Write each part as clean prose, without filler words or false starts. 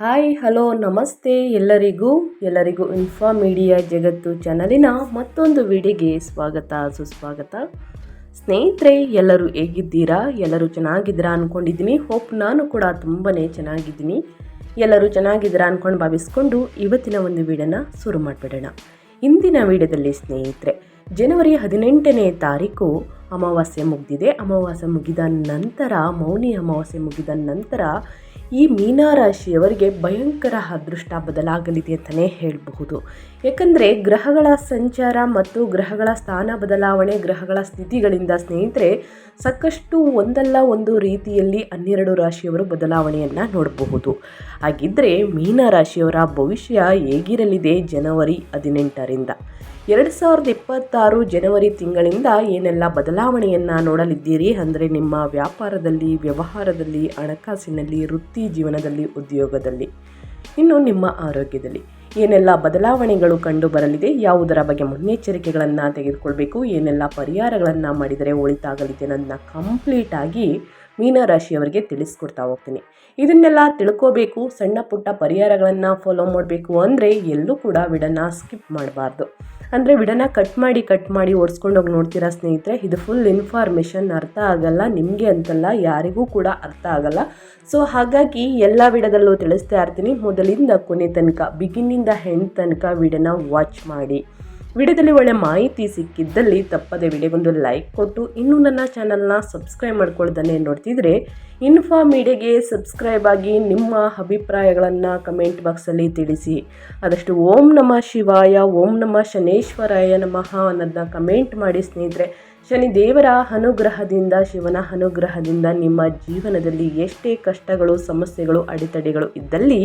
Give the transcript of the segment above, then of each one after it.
Hi hello ನಮಸ್ತೆ ಎಲ್ಲರಿಗೂ info media ಜಗತ್ತು ಚಾನಲಿನ ಮತ್ತೊಂದು ವಿಡಿಯೋಗೆ ಸ್ವಾಗತ ಸುಸ್ವಾಗತ. ಸ್ನೇಹಿತರೆ, ಎಲ್ಲರೂ ಹೇಗಿದ್ದೀರಾ? ಎಲ್ಲರೂ ಚೆನ್ನಾಗಿದ್ದೀರಾ ಅಂದ್ಕೊಂಡಿದ್ದೀನಿ. ಹೋಪ್ ನಾನು ಕೂಡ ತುಂಬಾ ಚೆನ್ನಾಗಿದ್ದೀನಿ. ಎಲ್ಲರೂ ಚೆನ್ನಾಗಿದ್ದೀರಾ ಅಂದ್ಕೊಂಡು ಭಾವಿಸ್ಕೊಂಡು ಇವತ್ತಿನ ಒಂದು ವಿಡಿಯೋನ ಶುರು ಮಾಡಿಬಿಡೋಣ. ಇಂದಿನ ವಿಡಿಯೋದಲ್ಲಿ ಸ್ನೇಹಿತರೆ, ಜನವರಿ 18ನೇ ತಾರೀಕು ಅಮಾವಾಸ್ಯೆ ಮುಗಿದಿದೆ. ಅಮಾವಾಸ್ಯೆ ಮುಗಿದ ನಂತರ, ಮೌನಿ ಅಮಾವಾಸ್ಯೆ ಮುಗಿದ ನಂತರ ಈ ಮೀನರಾಶಿಯವರಿಗೆ ಭಯಂಕರ ಅದೃಷ್ಟ ಬದಲಾಗಲಿದೆ ಅಂತಲೇ ಹೇಳಬಹುದು. ಏಕೆಂದರೆ ಗ್ರಹಗಳ ಸಂಚಾರ ಮತ್ತು ಗ್ರಹಗಳ ಸ್ಥಾನ ಬದಲಾವಣೆ, ಗ್ರಹಗಳ ಸ್ಥಿತಿಗಳಿಂದ ಸ್ನೇಹಿತರೆ ಸಾಕಷ್ಟು ಒಂದಲ್ಲ ಒಂದು ರೀತಿಯಲ್ಲಿ 12 ರಾಶಿಯವರು ಬದಲಾವಣೆಯನ್ನು ನೋಡಬಹುದು. ಹಾಗಿದ್ದರೆ ಮೀನರಾಶಿಯವರ ಭವಿಷ್ಯ ಹೇಗಿರಲಿದೆ ಜನವರಿ 18ರಿಂದ? 2026 ಜನವರಿ ತಿಂಗಳಿಂದ ಏನೆಲ್ಲ ಬದಲಾವಣೆಯನ್ನು ನೋಡಲಿದ್ದೀರಿ ಅಂದರೆ ನಿಮ್ಮ ವ್ಯಾಪಾರದಲ್ಲಿ, ವ್ಯವಹಾರದಲ್ಲಿ, ಹಣಕಾಸಿನಲ್ಲಿ, ವೃತ್ತಿ ಜೀವನದಲ್ಲಿ, ಉದ್ಯೋಗದಲ್ಲಿ, ಇನ್ನು ನಿಮ್ಮ ಆರೋಗ್ಯದಲ್ಲಿ ಏನೆಲ್ಲ ಬದಲಾವಣೆಗಳು ಕಂಡು ಬರಲಿದೆ, ಯಾವುದರ ಬಗ್ಗೆ ಮುನ್ನೆಚ್ಚರಿಕೆಗಳನ್ನು ತೆಗೆದುಕೊಳ್ಬೇಕು, ಏನೆಲ್ಲ ಪರಿಹಾರಗಳನ್ನು ಮಾಡಿದರೆ ಒಳಿತಾಗಲಿದೆ ಅನ್ನೋದನ್ನ ಕಂಪ್ಲೀಟಾಗಿ ಮೀನರಾಶಿಯವರಿಗೆ ತಿಳಿಸ್ಕೊಡ್ತಾ ಹೋಗ್ತೀನಿ. ಇದನ್ನೆಲ್ಲ ತಿಳ್ಕೋಬೇಕು, ಸಣ್ಣ ಪುಟ್ಟ ಪರಿಹಾರಗಳನ್ನು ಫಾಲೋ ಮಾಡಬೇಕು ಅಂದರೆ ಎಲ್ಲೂ ಕೂಡ ವಿಡಿಯೋನ ಸ್ಕಿಪ್ ಮಾಡಬಾರ್ದು. ಅಂದರೆ ವಿಡಿಯೋನ ಕಟ್ ಮಾಡಿ ಓಡಿಸ್ಕೊಂಡೋಗಿ ನೋಡ್ತೀರಾ ಸ್ನೇಹಿತರೆ, ಇದು ಫುಲ್ ಇನ್ಫಾರ್ಮೇಷನ್ ಅರ್ಥ ಆಗಲ್ಲ, ನಿಮಗೆ ಅಂತಲ್ಲ ಯಾರಿಗೂ ಕೂಡ ಅರ್ಥ ಆಗಲ್ಲ. ಸೊ ಹಾಗಾಗಿ ಎಲ್ಲ ವಿಡಿಯೋದಲ್ಲೂ ತಿಳಿಸ್ತಾ ಇರ್ತೀನಿ. ಮೊದಲಿಂದ ಕೊನೆ ತನಕ, ಬಿಗಿನಿಂದ ಎಂಡ್ ತನಕ ವಿಡಿಯೋನ ವಾಚ್ ಮಾಡಿ. ವಿಡಿಯೋದಲ್ಲಿ ಒಳ್ಳೆ ಮಾಹಿತಿ ಸಿಕ್ಕಿದ್ದಲ್ಲಿ ತಪ್ಪದೆ ವಿಡಿಯೋಗೊಂದು ಲೈಕ್ ಕೊಟ್ಟು, ಇನ್ನೂ ನನ್ನ ಚಾನಲ್ನ ಸಬ್ಸ್ಕ್ರೈಬ್ ಮಾಡ್ಕೊಳ್ತಾನೆ ನೋಡ್ತಿದ್ರೆ ಇನ್ಫಾ ಮೀಡಿಯಾಗೆ ಸಬ್ಸ್ಕ್ರೈಬ್ ಆಗಿ ನಿಮ್ಮ ಅಭಿಪ್ರಾಯಗಳನ್ನು ಕಮೆಂಟ್ ಬಾಕ್ಸಲ್ಲಿ ತಿಳಿಸಿ. ಆದಷ್ಟು ಓಂ ನಮಃ ಶಿವಾಯ, ಓಂ ನಮಃ ಶನೇಶ್ವರಾಯ ನಮಃ ಅನ್ನೋದನ್ನ ಕಮೆಂಟ್ ಮಾಡಿ ಸ್ನೇಹಿತರೆ. ಶನಿದೇವರ ಅನುಗ್ರಹದಿಂದ, ಶಿವನ ಅನುಗ್ರಹದಿಂದ ನಿಮ್ಮ ಜೀವನದಲ್ಲಿ ಎಷ್ಟೇ ಕಷ್ಟಗಳು, ಸಮಸ್ಯೆಗಳು, ಅಡೆತಡೆಗಳು ಇದ್ದಲ್ಲಿ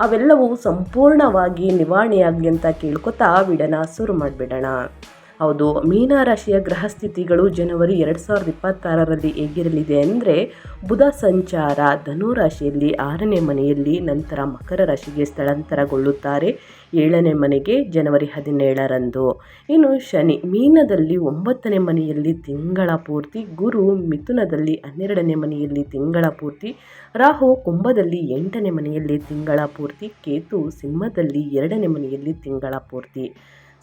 ಅವೆಲ್ಲವೂ ಸಂಪೂರ್ಣವಾಗಿ ನಿವಾರಣೆಯಾಗಲಿ ಅಂತ ಕೇಳ್ಕೊತಾ ವಿಡಿಯೋನ ಶುರು ಮಾಡಿಬಿಡೋಣ. ಹೌದು, ಮೀನರಾಶಿಯ ಗ್ರಹ ಸ್ಥಿತಿಗಳು ಜನವರಿ 2026ರಲ್ಲಿ ಹೇಗಿರಲಿದೆ ಅಂದರೆ, ಬುಧ ಸಂಚಾರ ಧನು ರಾಶಿಯಲ್ಲಿ 6ನೇ ಮನೆಯಲ್ಲಿ, ನಂತರ ಮಕರ ರಾಶಿಗೆ ಸ್ಥಳಾಂತರಗೊಳ್ಳುತ್ತಾರೆ 7ನೇ ಮನೆಗೆ ಜನವರಿ 17ರಂದು. ಇನ್ನು ಶನಿ ಮೀನದಲ್ಲಿ 9ನೇ ಮನೆಯಲ್ಲಿ ತಿಂಗಳ ಪೂರ್ತಿ, ಗುರು ಮಿಥುನದಲ್ಲಿ 12ನೇ ಮನೆಯಲ್ಲಿ ತಿಂಗಳ ಪೂರ್ತಿ, ರಾಹು ಕುಂಭದಲ್ಲಿ 8ನೇ ಮನೆಯಲ್ಲಿ ತಿಂಗಳ ಪೂರ್ತಿ, ಕೇತು ಸಿಂಹದಲ್ಲಿ 2ನೇ ಮನೆಯಲ್ಲಿ ತಿಂಗಳ ಪೂರ್ತಿ.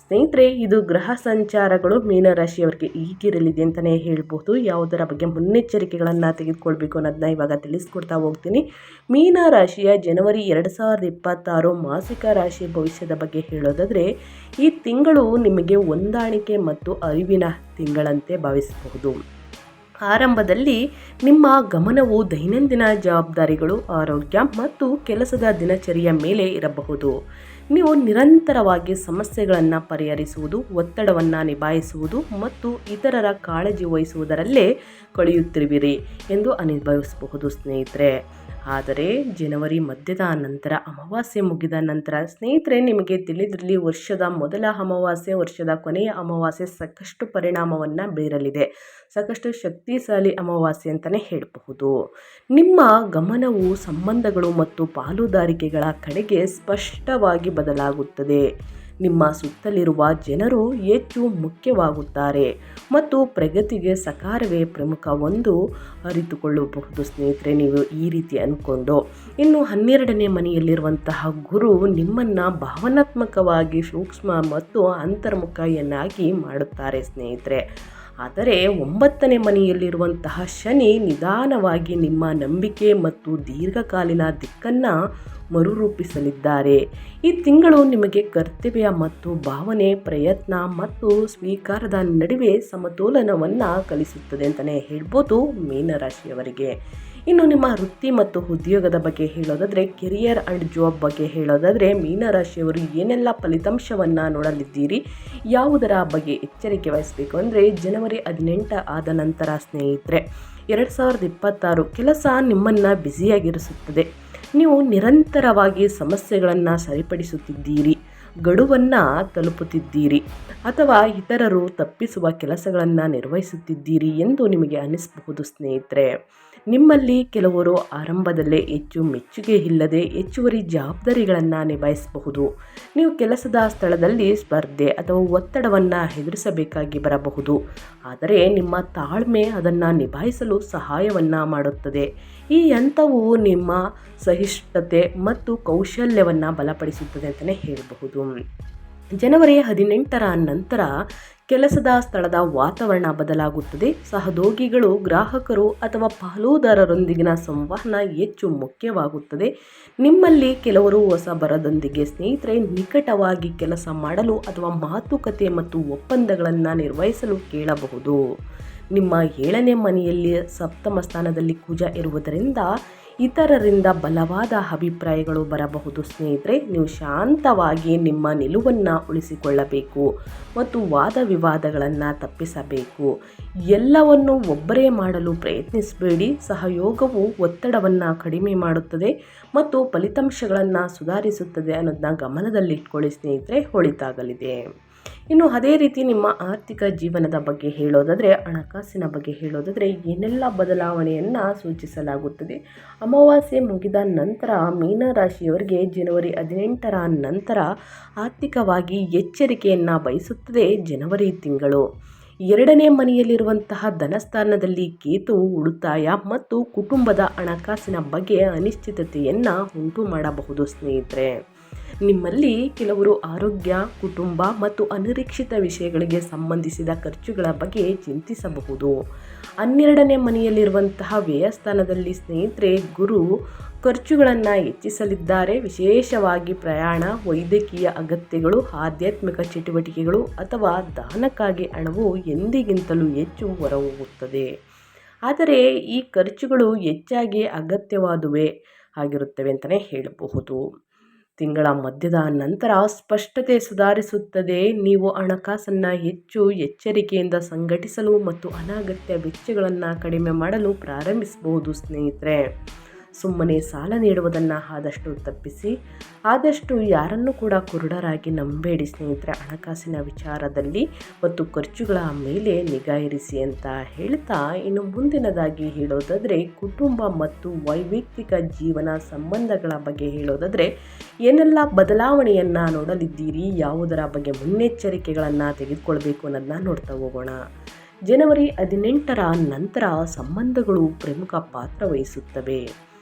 ಸ್ನೇಹಿತರೆ, ಇದು ಗ್ರಹ ಸಂಚಾರಗಳು ಮೀನರಾಶಿಯವರಿಗೆ ಈಗಿರಲಿದೆ ಅಂತಲೇ ಹೇಳ್ಬೋದು. ಯಾವುದರ ಬಗ್ಗೆ ಮುನ್ನೆಚ್ಚರಿಕೆಗಳನ್ನು ತೆಗೆದುಕೊಳ್ಬೇಕು ಅನ್ನೋದನ್ನ ಇವಾಗ ತಿಳಿಸ್ಕೊಡ್ತಾ ಹೋಗ್ತೀನಿ. ಮೀನರಾಶಿಯ ಜನವರಿ 2026 ಮಾಸಿಕ ರಾಶಿ ಭವಿಷ್ಯದ ಬಗ್ಗೆ ಹೇಳೋದಾದರೆ, ಈ ತಿಂಗಳು ನಿಮಗೆ ಹೊಂದಾಣಿಕೆ ಮತ್ತು ಅರಿವಿನ ತಿಂಗಳಂತೆ ಭಾವಿಸಬಹುದು. ಆರಂಭದಲ್ಲಿ ನಿಮ್ಮ ಗಮನವು ದೈನಂದಿನ ಜವಾಬ್ದಾರಿಗಳು, ಆರೋಗ್ಯ ಮತ್ತು ಕೆಲಸದ ದಿನಚರಿಯ ಮೇಲೆ ಇರಬಹುದು. ನೀವು ನಿರಂತರವಾಗಿ ಸಮಸ್ಯೆಗಳನ್ನು ಪರಿಹರಿಸುವುದು, ಒತ್ತಡವನ್ನು ನಿಭಾಯಿಸುವುದು ಮತ್ತು ಇತರರ ಕಾಳಜಿ ವಹಿಸುವುದರಲ್ಲೇ ಕಳೆಯುತ್ತಿರುವಿರಿ ಎಂದು ಅನುಭವಿಸಬಹುದು ಸ್ನೇಹಿತರೆ. ಆದರೆ ಜನವರಿ ಮಧ್ಯದ ನಂತರ, ಅಮಾವಾಸ್ಯೆ ಮುಗಿದ ನಂತರ ಸ್ನೇಹಿತರೆ, ನಿಮಗೆ ತಿಳಿದಿರಲಿ, ವರ್ಷದ ಮೊದಲ ಅಮಾವಾಸ್ಯೆ, ವರ್ಷದ ಕೊನೆಯ ಅಮಾವಾಸ್ಯೆ ಸಾಕಷ್ಟು ಪರಿಣಾಮವನ್ನು ಬೀರಲಿದೆ. ಸಾಕಷ್ಟು ಶಕ್ತಿಶಾಲಿ ಅಮಾವಾಸ್ಯೆ ಅಂತಲೇ ಹೇಳಬಹುದು. ನಿಮ್ಮ ಗಮನವು ಸಂಬಂಧಗಳು ಮತ್ತು ಪಾಲುದಾರಿಕೆಗಳ ಕಡೆಗೆ ಸ್ಪಷ್ಟವಾಗಿ ಬದಲಾಗುತ್ತದೆ. ನಿಮ್ಮ ಸುತ್ತಲಿರುವ ಜನರು ಹೆಚ್ಚು ಮುಖ್ಯವಾಗುತ್ತಾರೆ ಮತ್ತು ಪ್ರಗತಿಗೆ ಸಕಾರವೇ ಪ್ರಮುಖ ಒಂದು ಅರಿತುಕೊಳ್ಳಬಹುದು ಸ್ನೇಹಿತರೆ, ನೀವು ಈ ರೀತಿ ಅಂದ್ಕೊಂಡು. ಇನ್ನು 12ನೇ ಮನೆಯಲ್ಲಿರುವಂತಹ ಗುರು ನಿಮ್ಮನ್ನು ಭಾವನಾತ್ಮಕವಾಗಿ ಸೂಕ್ಷ್ಮ ಮತ್ತು ಅಂತರ್ಮುಖಿಯನ್ನಾಗಿ ಮಾಡುತ್ತಾರೆ ಸ್ನೇಹಿತರೆ. ಆದರೆ 9ನೇ ಮನೆಯಲ್ಲಿರುವಂತಹ ಶನಿ ನಿಧಾನವಾಗಿ ನಿಮ್ಮ ನಂಬಿಕೆ ಮತ್ತು ದೀರ್ಘಕಾಲೀನ ದಿಕ್ಕನ್ನು ಮರುರೂಪಿಸಲಿದ್ದಾರೆ. ಈ ತಿಂಗಳು ನಿಮಗೆ ಕರ್ತವ್ಯ ಮತ್ತು ಭಾವನೆ, ಪ್ರಯತ್ನ ಮತ್ತು ಸ್ವೀಕಾರದ ನಡುವೆ ಸಮತೋಲನವನ್ನು ಕಲಿಸುತ್ತದೆ ಅಂತಲೇ ಹೇಳ್ಬೋದು ಮೀನರಾಶಿಯವರಿಗೆ. ಇನ್ನು ನಿಮ್ಮ ವೃತ್ತಿ ಮತ್ತು ಉದ್ಯೋಗದ ಬಗ್ಗೆ ಹೇಳೋದಾದರೆ, ಕೆರಿಯರ್ ಆ್ಯಂಡ್ ಜಾಬ್ ಬಗ್ಗೆ ಹೇಳೋದಾದರೆ, ಮೀನರಾಶಿಯವರು ಏನೆಲ್ಲ ಫಲಿತಾಂಶವನ್ನು ನೋಡಲಿದ್ದೀರಿ, ಯಾವುದರ ಬಗ್ಗೆ ಎಚ್ಚರಿಕೆ ವಹಿಸಬೇಕು ಅಂದರೆ, ಜನವರಿ 18 ಆದ ನಂತರ ಸ್ನೇಹಿತರೆ 2026 ಕೆಲಸ ನಿಮ್ಮನ್ನು ಬ್ಯುಸಿಯಾಗಿರಿಸುತ್ತದೆ. ನೀವು ನಿರಂತರವಾಗಿ ಸಮಸ್ಯೆಗಳನ್ನು ಸರಿಪಡಿಸುತ್ತಿದ್ದೀರಿ, ಗಡುವನ್ನು ತಲುಪುತ್ತಿದ್ದೀರಿ ಅಥವಾ ಇತರರು ತಪ್ಪಿಸುವ ಕೆಲಸಗಳನ್ನು ನಿರ್ವಹಿಸುತ್ತಿದ್ದೀರಿ ಎಂದು ನಿಮಗೆ ಅನಿಸಬಹುದು ಸ್ನೇಹಿತರೆ. ನಿಮ್ಮಲ್ಲಿ ಕೆಲವರು ಆರಂಭದಲ್ಲೇ ಹೆಚ್ಚು ಮೆಚ್ಚುಗೆ ಇಲ್ಲದೆ ಹೆಚ್ಚುವರಿ ಜವಾಬ್ದಾರಿಗಳನ್ನು ನಿಭಾಯಿಸಬಹುದು. ನೀವು ಕೆಲಸದ ಸ್ಥಳದಲ್ಲಿ ಸ್ಪರ್ಧೆ ಅಥವಾ ಒತ್ತಡವನ್ನು ಎದುರಿಸಬೇಕಾಗಿ ಬರಬಹುದು. ಆದರೆ ನಿಮ್ಮ ತಾಳ್ಮೆ ಅದನ್ನು ನಿಭಾಯಿಸಲು ಸಹಾಯವನ್ನು ಮಾಡುತ್ತದೆ. ಈ ಹಂತವು ನಿಮ್ಮ ಸಹಿಷ್ಣುತೆ ಮತ್ತು ಕೌಶಲ್ಯವನ್ನು ಬಲಪಡಿಸುತ್ತದೆ ಅಂತಲೇ ಹೇಳಬಹುದು. ಜನವರಿ 18ರ ನಂತರ ಕೆಲಸದ ಸ್ಥಳದ ವಾತಾವರಣ ಬದಲಾಗುತ್ತದೆ. ಸಹೋದ್ಯೋಗಿಗಳು, ಗ್ರಾಹಕರು ಅಥವಾ ಪಾಲುದಾರರೊಂದಿಗಿನ ಸಂವಹನ ಹೆಚ್ಚು ಮುಖ್ಯವಾಗುತ್ತದೆ. ನಿಮ್ಮಲ್ಲಿ ಕೆಲವರು ಹೊಸ ಬರದೊಂದಿಗೆ ಸ್ನೇಹಿತರೆ ನಿಕಟವಾಗಿ ಕೆಲಸ ಮಾಡಲು ಅಥವಾ ಮಾತುಕತೆ ಮತ್ತು ಒಪ್ಪಂದಗಳನ್ನು ನಿರ್ವಹಿಸಲು ಕೇಳಬಹುದು. ನಿಮ್ಮ 7ನೇ ಮನೆಯಲ್ಲಿ ಸಪ್ತಮ ಸ್ಥಾನದಲ್ಲಿ ಕುಜ ಇರುವುದರಿಂದ ಇತರರಿಂದ ಬಲವಾದ ಅಭಿಪ್ರಾಯಗಳು ಬರಬಹುದು. ಸ್ನೇಹಿತರೆ, ನೀವು ಶಾಂತವಾಗಿ ನಿಮ್ಮ ನಿಲುವನ್ನು ಉಳಿಸಿಕೊಳ್ಳಬೇಕು ಮತ್ತು ವಾದ ವಿವಾದಗಳನ್ನು ತಪ್ಪಿಸಬೇಕು. ಎಲ್ಲವನ್ನು ಒಬ್ಬರೇ ಮಾಡಲು ಪ್ರಯತ್ನಿಸಬೇಡಿ. ಸಹಯೋಗವು ಒತ್ತಡವನ್ನು ಕಡಿಮೆ ಮಾಡುತ್ತದೆ ಮತ್ತು ಫಲಿತಾಂಶಗಳನ್ನು ಸುಧಾರಿಸುತ್ತದೆ ಅನ್ನೋದನ್ನ ಗಮನದಲ್ಲಿಟ್ಕೊಳ್ಳಿ ಸ್ನೇಹಿತರೆ, ಒಳಿತಾಗಲಿದೆ. ಇನ್ನು ಅದೇ ರೀತಿ ನಿಮ್ಮ ಆರ್ಥಿಕ ಜೀವನದ ಬಗ್ಗೆ ಹೇಳೋದಾದರೆ, ಹಣಕಾಸಿನ ಬಗ್ಗೆ ಹೇಳೋದಾದರೆ ಏನೆಲ್ಲ ಬದಲಾವಣೆಯನ್ನು ಸೂಚಿಸಲಾಗುತ್ತದೆ. ಅಮಾವಾಸ್ಯೆ ಮುಗಿದ ನಂತರ ಮೀನರಾಶಿಯವರಿಗೆ ಜನವರಿ 18ರ ನಂತರ ಆರ್ಥಿಕವಾಗಿ ಎಚ್ಚರಿಕೆಯನ್ನು ಬಯಸುತ್ತದೆ. ಜನವರಿ ತಿಂಗಳು 2ನೇ ಮನೆಯಲ್ಲಿರುವಂತಹ ಧನಸ್ಥಾನದಲ್ಲಿ ಕೇತು ಉಳಿತಾಯ ಮತ್ತು ಕುಟುಂಬದ ಹಣಕಾಸಿನ ಬಗ್ಗೆ ಅನಿಶ್ಚಿತತೆಯನ್ನು ಉಂಟು ಮಾಡಬಹುದು. ಸ್ನೇಹಿತರೆ, ನಿಮ್ಮಲ್ಲಿ ಕೆಲವರು ಆರೋಗ್ಯ, ಕುಟುಂಬ ಮತ್ತು ಅನಿರೀಕ್ಷಿತ ವಿಷಯಗಳಿಗೆ ಸಂಬಂಧಿಸಿದ ಖರ್ಚುಗಳ ಬಗ್ಗೆ ಚಿಂತಿಸಬಹುದು. 12ನೇ ಮನೆಯಲ್ಲಿರುವಂತಹ ವ್ಯಯಸ್ಥಾನದಲ್ಲಿ ಸ್ನೇಹಿತರೆ ಗುರು ಖರ್ಚುಗಳನ್ನು ಹೆಚ್ಚಿಸಲಿದ್ದಾರೆ. ವಿಶೇಷವಾಗಿ ಪ್ರಯಾಣ, ವೈದ್ಯಕೀಯ ಅಗತ್ಯಗಳು, ಆಧ್ಯಾತ್ಮಿಕ ಚಟುವಟಿಕೆಗಳು ಅಥವಾ ದಾನಕ್ಕಾಗಿ ಹಣವು ಎಂದಿಗಿಂತಲೂ ಹೆಚ್ಚು ಹೊರಹೋಗುತ್ತದೆ. ಆದರೆ ಈ ಖರ್ಚುಗಳು ಹೆಚ್ಚಾಗಿ ಅಗತ್ಯವಾದುವೇ ಆಗಿರುತ್ತವೆ ಅಂತಲೇ ಹೇಳಬಹುದು. ತಿಂಗಳ ಮಧ್ಯದ ನಂತರ ಸ್ಪಷ್ಟತೆ ಸುಧಾರಿಸುತ್ತದೆ. ನೀವು ಹಣಕಾಸನ್ನು ಹೆಚ್ಚು ಎಚ್ಚರಿಕೆಯಿಂದ ಸಂಘಟಿಸಲು ಮತ್ತು ಅನಗತ್ಯ ವೆಚ್ಚಗಳನ್ನು ಕಡಿಮೆ ಮಾಡಲು ಪ್ರಾರಂಭಿಸಬಹುದು. ಸ್ನೇಹಿತರೆ, ಸುಮ್ಮನೆ ಸಾಲ ನೀಡುವುದನ್ನು ಆದಷ್ಟು ತಪ್ಪಿಸಿ. ಆದಷ್ಟು ಯಾರನ್ನು ಕೂಡ ಕುರುಡರಾಗಿ ನಂಬೇಡಿ ಸ್ನೇಹಿತರೆ. ಹಣಕಾಸಿನ ವಿಚಾರದಲ್ಲಿ ಮತ್ತು ಖರ್ಚುಗಳ ಮೇಲೆ ನಿಗಾ ಇರಿಸಿ ಅಂತ ಹೇಳ್ತಾ, ಇನ್ನು ಮುಂದಿನದಾಗಿ ಹೇಳೋದಾದರೆ ಕುಟುಂಬ ಮತ್ತು ವೈಯಕ್ತಿಕ ಜೀವನ ಸಂಬಂಧಗಳ ಬಗ್ಗೆ ಹೇಳೋದಾದರೆ ಏನೆಲ್ಲ ಬದಲಾವಣೆಯನ್ನು ನೋಡಲಿದ್ದೀರಿ, ಯಾವುದರ ಬಗ್ಗೆ ಮುನ್ನೆಚ್ಚರಿಕೆಗಳನ್ನು ತೆಗೆದುಕೊಳ್ಬೇಕು ಅನ್ನೋದನ್ನ ನೋಡ್ತಾ ಹೋಗೋಣ. ಜನವರಿ 18ರ ನಂತರ ಸಂಬಂಧಗಳು ಪ್ರಮುಖ ಪಾತ್ರ ವಹಿಸುತ್ತವೆ.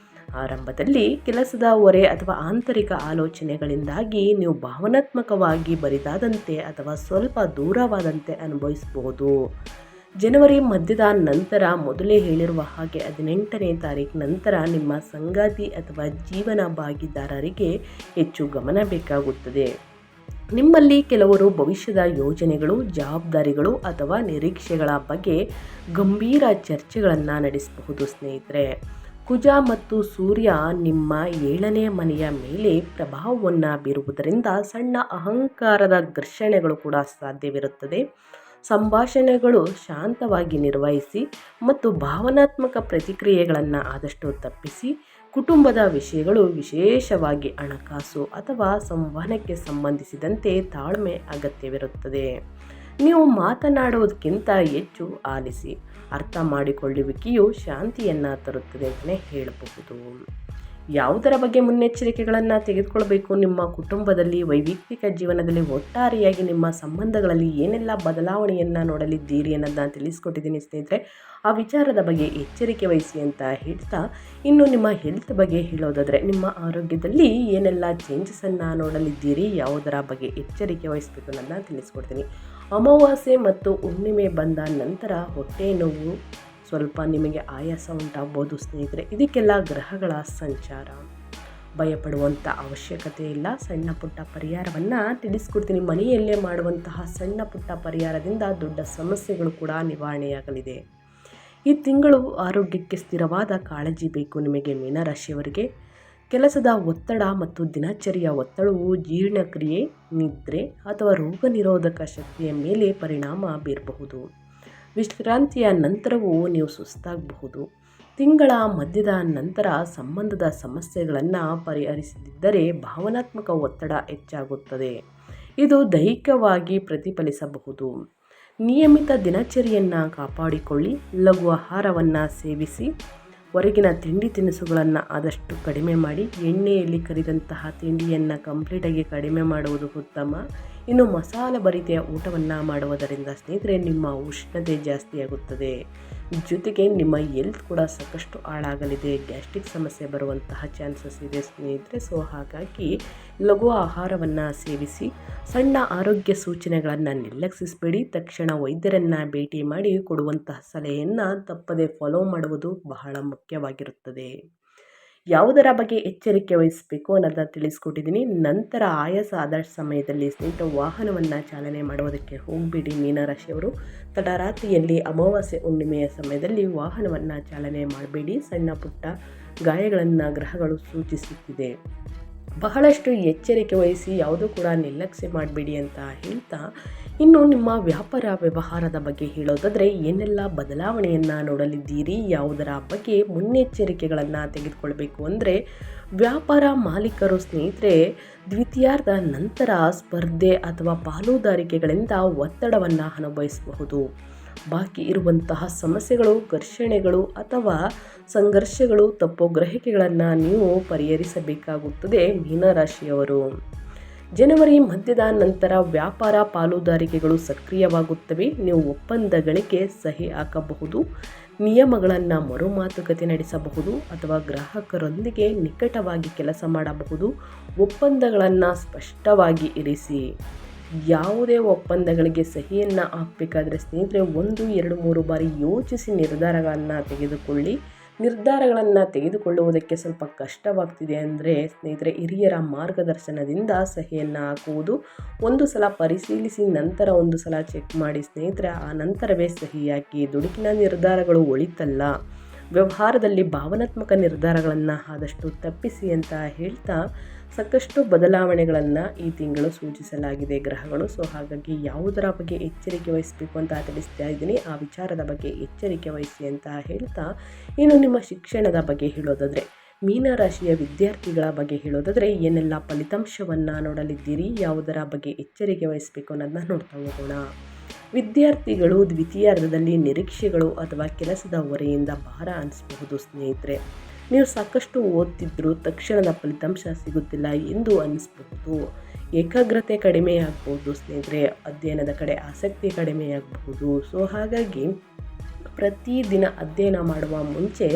ಆರಂಭದಲ್ಲಿ ಕೆಲಸದ ಹೊರೆ ಅಥವಾ ಆಂತರಿಕ ಆಲೋಚನೆಗಳಿಂದಾಗಿ ನೀವು ಭಾವನಾತ್ಮಕವಾಗಿ ಬರಿದಾದಂತೆ ಅಥವಾ ಸ್ವಲ್ಪ ದೂರವಾದಂತೆ ಅನುಭವಿಸಬಹುದು. ಜನವರಿ ಮಧ್ಯದ ನಂತರ ಮೊದಲೇ ಹೇಳಿರುವ ಹಾಗೆ 18ನೇ ತಾರೀಕು ನಂತರ ನಿಮ್ಮ ಸಂಗಾತಿ ಅಥವಾ ಜೀವನ ಭಾಗಿದಾರರಿಗೆ ಹೆಚ್ಚು ಗಮನ ಬೇಕಾಗುತ್ತದೆ. ನಿಮ್ಮಲ್ಲಿ ಕೆಲವರು ಭವಿಷ್ಯದ ಯೋಜನೆಗಳು, ಜವಾಬ್ದಾರಿಗಳು ಅಥವಾ ನಿರೀಕ್ಷೆಗಳ ಬಗ್ಗೆ ಗಂಭೀರ ಚರ್ಚೆಗಳನ್ನು ನಡೆಸಬಹುದು. ಸ್ನೇಹಿತರೆ, ಕುಜ ಮತ್ತು ಸೂರ್ಯ ನಿಮ್ಮ 7ನೇ ಮನೆಯ ಮೇಲೆ ಪ್ರಭಾವವನ್ನು ಬೀರುವುದರಿಂದ ಸಣ್ಣ ಅಹಂಕಾರದ ಘರ್ಷಣೆಗಳು ಕೂಡ ಸಾಧ್ಯವಿರುತ್ತದೆ. ಸಂಭಾಷಣೆಗಳು ಶಾಂತವಾಗಿ ನಿರ್ವಹಿಸಿ ಮತ್ತು ಭಾವನಾತ್ಮಕ ಪ್ರತಿಕ್ರಿಯೆಗಳನ್ನು ಆದಷ್ಟು ತಪ್ಪಿಸಿ. ಕುಟುಂಬದ ವಿಷಯಗಳು, ವಿಶೇಷವಾಗಿ ಹಣಕಾಸು ಅಥವಾ ಸಂವಹನಕ್ಕೆ ಸಂಬಂಧಿಸಿದಂತೆ ತಾಳ್ಮೆ ಅಗತ್ಯವಿರುತ್ತದೆ. ನೀವು ಮಾತನಾಡುವುದಕ್ಕಿಂತ ಹೆಚ್ಚು ಆಲಿಸಿ. ಅರ್ಥ ಮಾಡಿಕೊಳ್ಳುವಿಕೆಯು ಶಾಂತಿಯನ್ನು ತರುತ್ತದೆ ಅಂತಲೇ ಹೇಳಬಹುದು. ಯಾವುದರ ಬಗ್ಗೆ ಮುನ್ನೆಚ್ಚರಿಕೆಗಳನ್ನು ತೆಗೆದುಕೊಳ್ಬೇಕು, ನಿಮ್ಮ ಕುಟುಂಬದಲ್ಲಿ, ವೈಯಕ್ತಿಕ ಜೀವನದಲ್ಲಿ, ಒಟ್ಟಾರೆಯಾಗಿ ನಿಮ್ಮ ಸಂಬಂಧಗಳಲ್ಲಿ ಏನೆಲ್ಲ ಬದಲಾವಣೆಯನ್ನು ನೋಡಲಿದ್ದೀರಿ ಅನ್ನೋದನ್ನ ತಿಳಿಸ್ಕೊಟ್ಟಿದ್ದೀನಿ ಸ್ನೇಹಿತರೆ. ಆ ವಿಚಾರದ ಬಗ್ಗೆ ಎಚ್ಚರಿಕೆ ವಹಿಸಿ ಅಂತ ಹೇಳ್ತಾ, ಇನ್ನು ನಿಮ್ಮ ಹೆಲ್ತ್ ಬಗ್ಗೆ ಹೇಳೋದಾದರೆ ನಿಮ್ಮ ಆರೋಗ್ಯದಲ್ಲಿ ಏನೆಲ್ಲ ಚೇಂಜಸನ್ನು ನೋಡಲಿದ್ದೀರಿ, ಯಾವುದರ ಬಗ್ಗೆ ಎಚ್ಚರಿಕೆ ವಹಿಸಬೇಕು ಅನ್ನೋದನ್ನ ತಿಳಿಸ್ಕೊಡ್ತೀನಿ. ಅಮಾವಾಸ್ಯೆ ಮತ್ತು ಹುಣ್ಣಿಮೆ ಬಂದ ನಂತರ ಹೊಟ್ಟೆ ನೋವು, ಸ್ವಲ್ಪ ನಿಮಗೆ ಆಯಾಸ ಉಂಟಾಗ್ಬೋದು ಸ್ನೇಹಿತರೆ. ಇದಕ್ಕೆಲ್ಲ ಗ್ರಹಗಳ ಸಂಚಾರ. ಭಯಪಡುವಂಥ ಅವಶ್ಯಕತೆ ಇಲ್ಲ. ಸಣ್ಣ ಪುಟ್ಟ ಪರಿಹಾರವನ್ನು ತಿಳಿಸ್ಕೊಡ್ತೀನಿ. ಮನೆಯಲ್ಲೇ ಮಾಡುವಂತಹ ಸಣ್ಣ ಪುಟ್ಟ ಪರಿಹಾರದಿಂದ ದೊಡ್ಡ ಸಮಸ್ಯೆಗಳು ಕೂಡ ನಿವಾರಣೆಯಾಗಲಿದೆ. ಈ ತಿಂಗಳು ಆರೋಗ್ಯಕ್ಕೆ ಸ್ಥಿರವಾದ ಕಾಳಜಿ ಬೇಕು ನಿಮಗೆ ಮೀನರಾಶಿಯವರಿಗೆ. ಕೆಲಸದ ಒತ್ತಡ ಮತ್ತು ದಿನಚರಿಯ ಒತ್ತಡವು ಜೀರ್ಣಕ್ರಿಯೆ, ನಿದ್ರೆ ಅಥವಾ ರೋಗ ನಿರೋಧಕ ಶಕ್ತಿಯ ಮೇಲೆ ಪರಿಣಾಮ ಬೀರಬಹುದು. ವಿಶ್ರಾಂತಿಯ ನಂತರವೂ ನೀವು ಸುಸ್ತಾಗಬಹುದು. ತಿಂಗಳ ಮಧ್ಯದ ನಂತರ ಸಂಬಂಧದ ಸಮಸ್ಯೆಗಳನ್ನು ಪರಿಹರಿಸದಿದ್ದರೆ ಭಾವನಾತ್ಮಕ ಒತ್ತಡ ಹೆಚ್ಚಾಗುತ್ತದೆ. ಇದು ದೈಹಿಕವಾಗಿ ಪ್ರತಿಫಲಿಸಬಹುದು. ನಿಯಮಿತ ದಿನಚರಿಯನ್ನು ಕಾಪಾಡಿಕೊಳ್ಳಿ. ಲಘು ಆಹಾರವನ್ನು ಸೇವಿಸಿ. ಹೊರಗಿನ ತಿಂಡಿ ತಿನಿಸುಗಳನ್ನು ಆದಷ್ಟು ಕಡಿಮೆ ಮಾಡಿ. ಎಣ್ಣೆಯಲ್ಲಿ ಕರಿದಂತಹ ತಿಂಡಿಯನ್ನು ಕಂಪ್ಲೀಟಾಗಿ ಕಡಿಮೆ ಮಾಡುವುದು ಉತ್ತಮ. ಇನ್ನು ಮಸಾಲೆ ಭರಿತ ಊಟವನ್ನು ಮಾಡುವುದರಿಂದ ಸ್ನೇಹಿತರೆ ನಿಮ್ಮ ಉಷ್ಣತೆ ಜಾಸ್ತಿಯಾಗುತ್ತದೆ. ಜೊತೆಗೆ ನಿಮ್ಮ ಹೆಲ್ತ್ ಕೂಡ ಸಾಕಷ್ಟು ಹಾಳಾಗಲಿದೆ. ಗ್ಯಾಸ್ಟ್ರಿಕ್ ಸಮಸ್ಯೆ ಬರುವಂತಹ ಚಾನ್ಸಸ್ ಇದೆ ಸ್ನೇಹಿತರೆ. ಸೊ ಹಾಗಾಗಿ ಲಘು ಆಹಾರವನ್ನು ಸೇವಿಸಿ. ಸಣ್ಣ ಆರೋಗ್ಯ ಸೂಚನೆಗಳನ್ನು ನಿರ್ಲಕ್ಷಿಸಬೇಡಿ. ತಕ್ಷಣ ವೈದ್ಯರನ್ನು ಭೇಟಿ ಮಾಡಿ ಕೊಡುವಂತಹ ಸಲಹೆಯನ್ನು ತಪ್ಪದೆ ಫಾಲೋ ಮಾಡುವುದು ಬಹಳ ಮುಖ್ಯವಾಗಿರುತ್ತದೆ. ಯಾವುದರ ಬಗ್ಗೆ ಎಚ್ಚರಿಕೆ ವಹಿಸಬೇಕು ಅನ್ನೋದನ್ನು ತಿಳಿಸ್ಕೊಟ್ಟಿದ್ದೀನಿ. ನಂತರ ಆಯಾಸ ಆದ ಸಮಯದಲ್ಲಿ ಸ್ನೇಹಿತರೆ ವಾಹನವನ್ನು ಚಾಲನೆ ಮಾಡುವುದಕ್ಕೆ ಹೋಗಬೇಡಿ. ಮೀನರಾಶಿಯವರು ತಡರಾತ್ರಿಯಲ್ಲಿ ಅಮಾವಾಸ್ಯೆ ಹುಣ್ಣಿಮೆಯ ಸಮಯದಲ್ಲಿ ವಾಹನವನ್ನು ಚಾಲನೆ ಮಾಡಬೇಡಿ. ಸಣ್ಣ ಪುಟ್ಟ ಗಾಯಗಳನ್ನು ಗ್ರಹಗಳು ಸೂಚಿಸುತ್ತಿದೆ. ಬಹಳಷ್ಟು ಎಚ್ಚರಿಕೆ ವಹಿಸಿ, ಯಾವುದೂ ಕೂಡ ನಿರ್ಲಕ್ಷ್ಯ ಮಾಡಬೇಡಿ ಅಂತ ಹೇಳ್ತಾ, ಇನ್ನು ನಿಮ್ಮ ವ್ಯಾಪಾರ ವ್ಯವಹಾರದ ಬಗ್ಗೆ ಹೇಳೋದಾದರೆ ಏನೆಲ್ಲ ಬದಲಾವಣೆಯನ್ನು ನೋಡಲಿದ್ದೀರಿ, ಯಾವುದರ ಬಗ್ಗೆ ಮುನ್ನೆಚ್ಚರಿಕೆಗಳನ್ನು ತೆಗೆದುಕೊಳ್ಬೇಕು ಅಂದರೆ, ವ್ಯಾಪಾರ ಮಾಲೀಕರು ಸ್ನೇಹಿತರೆ ದ್ವಿತೀಯಾರ್ಧ ನಂತರ ಸ್ಪರ್ಧೆ ಅಥವಾ ಪಾಲುದಾರಿಕೆಗಳಿಂದ ಒತ್ತಡವನ್ನು ಅನುಭವಿಸಬಹುದು. ಬಾಕಿ ಇರುವಂತಹ ಸಮಸ್ಯೆಗಳು, ಘರ್ಷಣೆಗಳು ಅಥವಾ ಸಂಘರ್ಷಗಳು, ತಪ್ಪು ಗ್ರಹಿಕೆಗಳನ್ನು ನೀವು ಪರಿಹರಿಸಬೇಕಾಗುತ್ತದೆ ಮೀನರಾಶಿಯವರು. ಜನವರಿ ಮಧ್ಯದ ನಂತರ ವ್ಯಾಪಾರ ಪಾಲುದಾರಿಕೆಗಳು ಸಕ್ರಿಯವಾಗುತ್ತವೆ. ನೀವು ಒಪ್ಪಂದಗಳಿಗೆ ಸಹಿ ಹಾಕಬಹುದು, ನಿಯಮಗಳನ್ನು ಮರು ಮಾತುಕತೆ ನಡೆಸಬಹುದು ಅಥವಾ ಗ್ರಾಹಕರೊಂದಿಗೆ ನಿಕಟವಾಗಿ ಕೆಲಸ ಮಾಡಬಹುದು. ಒಪ್ಪಂದಗಳನ್ನು ಸ್ಪಷ್ಟವಾಗಿ ಇರಿಸಿ. ಯಾವುದೇ ಒಪ್ಪಂದಗಳಿಗೆ ಸಹಿಯನ್ನು ಹಾಕಬೇಕಾದ್ರೆ ಸ್ನೇಹಿತರೆ 1, 2, 3 ಬಾರಿ ಯೋಚಿಸಿ ನಿರ್ಧಾರಗಳನ್ನು ತೆಗೆದುಕೊಳ್ಳಿ. ನಿರ್ಧಾರಗಳನ್ನು ತೆಗೆದುಕೊಳ್ಳುವುದಕ್ಕೆ ಸ್ವಲ್ಪ ಕಷ್ಟವಾಗ್ತಿದೆ ಅಂದರೆ ಸ್ನೇಹಿತರೆ ಹಿರಿಯರ ಮಾರ್ಗದರ್ಶನದಿಂದ ಸಹಿಯನ್ನು ಹಾಕುವುದು. ಒಂದು ಸಲ ಪರಿಶೀಲಿಸಿ ನಂತರ ಒಂದು ಸಲ ಚೆಕ್ ಮಾಡಿ ಸ್ನೇಹಿತರೆ, ಆ ನಂತರವೇ ಸಹಿ ಹಾಕಿ. ದುಡುಕಿನ ನಿರ್ಧಾರಗಳು ಒಳಿತಲ್ಲ. ವ್ಯವಹಾರದಲ್ಲಿ ಭಾವನಾತ್ಮಕ ನಿರ್ಧಾರಗಳನ್ನು ಆದಷ್ಟು ತಪ್ಪಿಸಿ ಅಂತ ಹೇಳ್ತಾ, ಸಾಕಷ್ಟು ಬದಲಾವಣೆಗಳನ್ನು ಈ ತಿಂಗಳು ಸೂಚಿಸಲಾಗಿದೆ ಗ್ರಹಗಳು. ಸೊ ಹಾಗಾಗಿ ಯಾವುದರ ಬಗ್ಗೆ ಎಚ್ಚರಿಕೆ ವಹಿಸಬೇಕು ಅಂತ ತಿಳಿಸ್ತಾ ಇದ್ದೀನಿ. ಆ ವಿಚಾರದ ಬಗ್ಗೆ ಎಚ್ಚರಿಕೆ ವಹಿಸಿ ಅಂತ ಹೇಳ್ತಾ, ಇನ್ನು ನಿಮ್ಮ ಶಿಕ್ಷಣದ ಬಗ್ಗೆ ಹೇಳೋದಾದರೆ, ಮೀನರಾಶಿಯ ವಿದ್ಯಾರ್ಥಿಗಳ ಬಗ್ಗೆ ಹೇಳೋದಾದರೆ ಏನೆಲ್ಲ ಫಲಿತಾಂಶವನ್ನು ನೋಡಲಿದ್ದೀರಿ, ಯಾವುದರ ಬಗ್ಗೆ ಎಚ್ಚರಿಕೆ ವಹಿಸಬೇಕು ಅನ್ನೋದನ್ನ ನೋಡ್ತಾ ಹೋಗೋಣ. ವಿದ್ಯಾರ್ಥಿಗಳು ದ್ವಿತೀಯಾರ್ಧದಲ್ಲಿ ನಿರೀಕ್ಷೆಗಳು ಅಥವಾ ಕೆಲಸದ ಹೊರೆಯಿಂದ ಭಾರ ಅನಿಸಬಹುದು ಸ್ನೇಹಿತರೆ. ನೀವು ಸಾಕಷ್ಟು ಓದ್ತಿದ್ರು ತಕ್ಷಣದ ಫಲಿತಾಂಶ ಸಿಗುತ್ತಿಲ್ಲ ಎಂದು ಅನಿಸ್ಬಹುದು. ಏಕಾಗ್ರತೆ ಕಡಿಮೆಯಾಗಬಹುದು ಸ್ನೇಹಿತರೆ. ಅಧ್ಯಯನದ ಕಡೆ ಆಸಕ್ತಿ ಕಡಿಮೆಯಾಗಬಹುದು. ಸೊ ಹಾಗಾಗಿ ಪ್ರತಿದಿನ ಅಧ್ಯಯನ ಮಾಡುವ ಮುಂಚೆ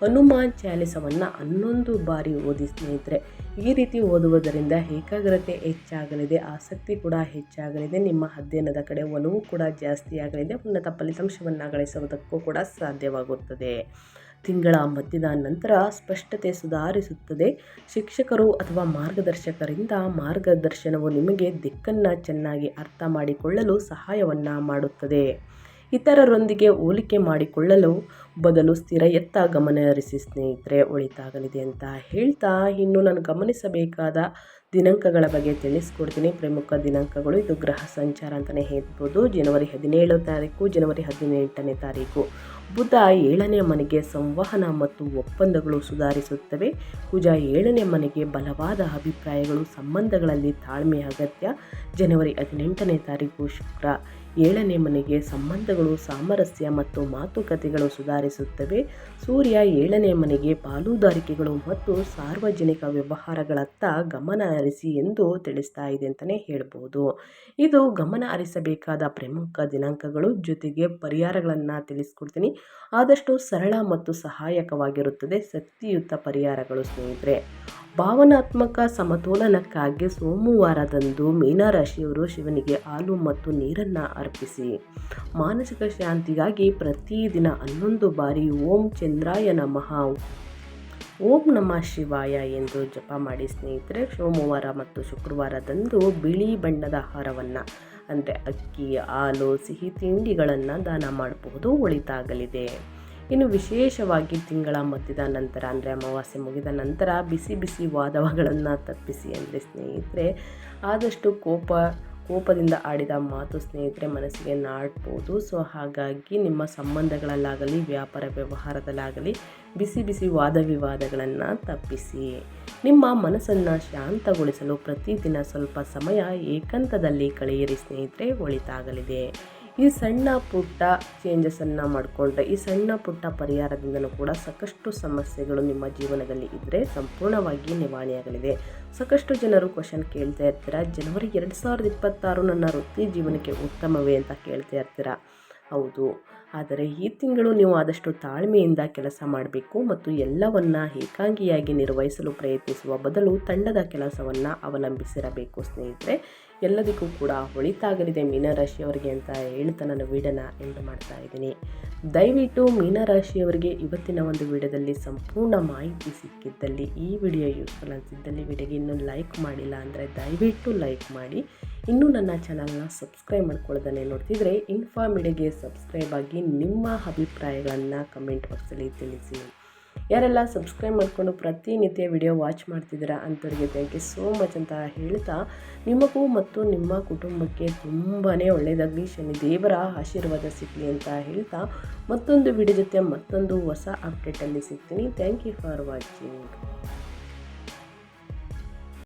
ಹನುಮಾನ್ ಚಾಲಿಸವನ್ನು 11 ಬಾರಿ ಓದಿ ಸ್ನೇಹಿತರೆ. ಈ ರೀತಿ ಓದುವುದರಿಂದ ಏಕಾಗ್ರತೆ ಹೆಚ್ಚಾಗಲಿದೆ, ಆಸಕ್ತಿ ಕೂಡ ಹೆಚ್ಚಾಗಲಿದೆ, ನಿಮ್ಮ ಅಧ್ಯಯನದ ಕಡೆ ಒಲವು ಕೂಡ ಜಾಸ್ತಿ ಆಗಲಿದೆ, ಉನ್ನತ ಫಲಿತಾಂಶವನ್ನು ಗಳಿಸುವುದಕ್ಕೂ ಕೂಡ ಸಾಧ್ಯವಾಗುತ್ತದೆ. ತಿಂಗಳ ಮಧ್ಯದ ನಂತರ ಸ್ಪಷ್ಟತೆ ಸುಧಾರಿಸುತ್ತದೆ. ಶಿಕ್ಷಕರು ಅಥವಾ ಮಾರ್ಗದರ್ಶಕರಿಂದ ಮಾರ್ಗದರ್ಶನವು ನಿಮಗೆ ದಿಕ್ಕನ್ನು ಚೆನ್ನಾಗಿ ಅರ್ಥ ಮಾಡಿಕೊಳ್ಳಲು ಸಹಾಯವನ್ನು ಮಾಡುತ್ತದೆ. ಇತರರೊಂದಿಗೆ ಹೋಲಿಕೆ ಮಾಡಿಕೊಳ್ಳಲು ಬದಲು ಸ್ಥಿರಯತ್ತ ಗಮನ ಹರಿಸಿ ಸ್ನೇಹಿತರೆ, ಒಳಿತಾಗಲಿದೆ ಅಂತ ಹೇಳ್ತಾ, ಇನ್ನು ನಾನು ಗಮನಿಸಬೇಕಾದ ದಿನಾಂಕಗಳ ಬಗ್ಗೆ ತಿಳಿಸ್ಕೊಡ್ತೀನಿ. ಪ್ರಮುಖ ದಿನಾಂಕಗಳು, ಇದು ಗ್ರಹ ಸಂಚಾರ ಅಂತಲೇ ಹೇಳ್ಬೋದು. ಜನವರಿ 17 ತಾರೀಕು, ಜನವರಿ 18ನೇ ತಾರೀಕು ಬುಧ 7ನೇ ಮನೆಗೆ ಸಂವಹನ ಮತ್ತು ಒಪ್ಪಂದಗಳು ಸುಧಾರಿಸುತ್ತವೆ. ಕುಜ 7ನೇ ಮನೆಗೆ ಬಲವಾದ ಅಭಿಪ್ರಾಯಗಳು, ಸಂಬಂಧಗಳಲ್ಲಿ ತಾಳ್ಮೆ ಅಗತ್ಯ. ಜನವರಿ 18ನೇ ತಾರೀಕು ಶುಕ್ರ 7ನೇ ಮನೆಗೆ ಸಂಬಂಧಗಳು, ಸಾಮರಸ್ಯ ಮತ್ತು ಮಾತುಕತೆಗಳು ಸುಧಾರಿಸುತ್ತವೆ. ಸೂರ್ಯ 7ನೇ ಮನೆಗೆ ಪಾಲುದಾರಿಕೆಗಳು ಮತ್ತು ಸಾರ್ವಜನಿಕ ವ್ಯವಹಾರಗಳತ್ತ ಗಮನ ಹರಿಸಿ ಎಂದು ತಿಳಿಸ್ತಾ ಇದೆ ಅಂತಲೇ ಹೇಳ್ಬೋದು. ಇದು ಗಮನ ಹರಿಸಬೇಕಾದ ಪ್ರಮುಖ ದಿನಾಂಕಗಳು. ಜೊತೆಗೆ ಪರಿಹಾರಗಳನ್ನು ತಿಳಿಸ್ಕೊಡ್ತೀನಿ. ಆದಷ್ಟು ಸರಳ ಮತ್ತು ಸಹಾಯಕವಾಗಿರುತ್ತದೆ. ಶಕ್ತಿಯುತ ಪರಿಹಾರಗಳು ಸ್ನೇಹಿತರೆ. ಭಾವನಾತ್ಮಕ ಸಮತೋಲನಕ್ಕಾಗಿ ಸೋಮವಾರದಂದು ಮೀನರಾಶಿಯವರು ಶಿವನಿಗೆ ಹಾಲು ಮತ್ತು ನೀರನ್ನು ಅರ್ಪಿಸಿ. ಮಾನಸಿಕ ಶಾಂತಿಗಾಗಿ ಪ್ರತಿದಿನ 11 ಬಾರಿ ಓಂ ಚಂದ್ರಾಯ ನಮಃ, ಓಂ ನಮಃ ಶಿವಾಯ ಎಂದು ಜಪ ಮಾಡಿ ಸ್ನೇಹಿತರೆ. ಸೋಮವಾರ ಮತ್ತು ಶುಕ್ರವಾರದಂದು ಬಿಳಿ ಬಣ್ಣದ ಆಹಾರವನ್ನು ಅಂದರೆ ಅಕ್ಕಿ, ಹಾಲು, ಸಿಹಿ ತಿಂಡಿಗಳನ್ನು ದಾನ ಮಾಡಬಹುದು, ಒಳಿತಾಗಲಿದೆ. ಇನ್ನು ವಿಶೇಷವಾಗಿ ತಿಂಗಳ ಮಧ್ಯದ ನಂತರ ಅಂದರೆ ಅಮಾವಾಸ್ಯೆ ಮುಗಿದ ನಂತರ ಬಿಸಿ ಬಿಸಿ ವಾದಗಳನ್ನು ತಪ್ಪಿಸಿ. ಅಂದರೆ ಸ್ನೇಹಿತರೆ ಆದಷ್ಟು ಕೋಪದಿಂದ ಆಡಿದ ಮಾತು ಸ್ನೇಹಿತರೆ ಮನಸ್ಸಿಗೆ ನಾಟ್ಬೋದು. ಸೊ ಹಾಗಾಗಿ ನಿಮ್ಮ ಸಂಬಂಧಗಳಲ್ಲಾಗಲಿ ವ್ಯಾಪಾರ ವ್ಯವಹಾರದಲ್ಲಾಗಲಿ ಬಿಸಿ ಬಿಸಿ ವಾದ ವಿವಾದಗಳನ್ನು ತಪ್ಪಿಸಿ. ನಿಮ್ಮ ಮನಸ್ಸನ್ನು ಶಾಂತಗೊಳಿಸಲು ಪ್ರತಿದಿನ ಸ್ವಲ್ಪ ಸಮಯ ಏಕಾಂತದಲ್ಲಿ ಕಳೆಯಿರಿ ಸ್ನೇಹಿತರೆ, ಒಳಿತಾಗಲಿದೆ. ಈ ಸಣ್ಣ ಪುಟ್ಟ ಚೇಂಜಸನ್ನು ಮಾಡಿಕೊಂಡ್ರೆ, ಈ ಸಣ್ಣ ಪುಟ್ಟ ಪರಿಹಾರದಿಂದಲೂ ಕೂಡ ಸಾಕಷ್ಟು ಸಮಸ್ಯೆಗಳು ನಿಮ್ಮ ಜೀವನದಲ್ಲಿ ಇದ್ದರೆ ಸಂಪೂರ್ಣವಾಗಿ ನಿವಾರಣೆಯಾಗಲಿದೆ. ಸಾಕಷ್ಟು ಜನರು ಕ್ವಶನ್ ಕೇಳ್ತಾ ಇರ್ತೀರ, ಜನವರಿ 2026 ನನ್ನ ವೃತ್ತಿ ಜೀವನಕ್ಕೆ ಉತ್ತಮವೇ ಅಂತ ಕೇಳ್ತಾ ಇರ್ತೀರ. ಹೌದು, ಆದರೆ ಈ ತಿಂಗಳು ನೀವು ಆದಷ್ಟು ತಾಳ್ಮೆಯಿಂದ ಕೆಲಸ ಮಾಡಬೇಕು ಮತ್ತು ಎಲ್ಲವನ್ನು ಏಕಾಂಗಿಯಾಗಿ ನಿರ್ವಹಿಸಲು ಪ್ರಯತ್ನಿಸುವ ಬದಲು ತಂಡದ ಕೆಲಸವನ್ನು ಅವಲಂಬಿಸಿರಬೇಕು ಸ್ನೇಹಿತರೆ. ಎಲ್ಲದಕ್ಕೂ ಕೂಡ ಒಳಿತಾಗಲಿದೆ ಮೀನರಾಶಿಯವರಿಗೆ ಅಂತ ಹೇಳ್ತಾ ನಾನು ವಿಡಿಯೋನ ಎಂಡ್ ಮಾಡ್ತಾ ಇದ್ದೀನಿ. ದಯವಿಟ್ಟು ಮೀನರಾಶಿಯವರಿಗೆ ಇವತ್ತಿನ ಒಂದು ವಿಡಿಯೋದಲ್ಲಿ ಸಂಪೂರ್ಣ ಮಾಹಿತಿ ಸಿಕ್ಕಿದ್ದಲ್ಲಿ, ಈ ವಿಡಿಯೋ ಯೂಸ್ಫುಲ್ ಅನಿಸಿದ್ದಲ್ಲಿ ವಿಡಿಯೋಗೆ ಇನ್ನೂ ಲೈಕ್ ಮಾಡಿಲ್ಲ ಅಂದರೆ ದಯವಿಟ್ಟು ಲೈಕ್ ಮಾಡಿ. ಇನ್ನೂ ನನ್ನ ಚಾನಲ್ನ ಸಬ್ಸ್ಕ್ರೈಬ್ ಮಾಡ್ಕೊಳ್ಳೋದನ್ನೇ ನೋಡ್ತಿದ್ರೆ ಇನ್ಫಾ ಮೀಡಿಯಾಗೆ ಸಬ್ಸ್ಕ್ರೈಬ್ ಆಗಿ ನಿಮ್ಮ ಅಭಿಪ್ರಾಯಗಳನ್ನು ಕಮೆಂಟ್ ಬಾಕ್ಸಲ್ಲಿ ತಿಳಿಸಿ. ಯಾರೆಲ್ಲ ಸಬ್ಸ್ಕ್ರೈಬ್ ಮಾಡಿಕೊಂಡು ಪ್ರತಿನಿತ್ಯ ವಿಡಿಯೋ ವಾಚ್ ಮಾಡ್ತಿದ್ದೀರಾ ಅಂಥವ್ರಿಗೆ ಥ್ಯಾಂಕ್ ಯು ಸೋ ಮಚ್ ಅಂತ ಹೇಳ್ತಾ, ನಿಮಗೂ ಮತ್ತು ನಿಮ್ಮ ಕುಟುಂಬಕ್ಕೆ ತುಂಬಾ ಒಳ್ಳೆಯದಾಗಲಿ, ಶನಿ ದೇವರ ಆಶೀರ್ವಾದ ಸಿಗಲಿ ಅಂತ ಹೇಳ್ತಾ ಮತ್ತೊಂದು ವಿಡಿಯೋ ಜೊತೆ ಮತ್ತೊಂದು ಹೊಸ ಅಪ್ಡೇಟಲ್ಲಿ ಸಿಗ್ತೀನಿ. Thank you for watching.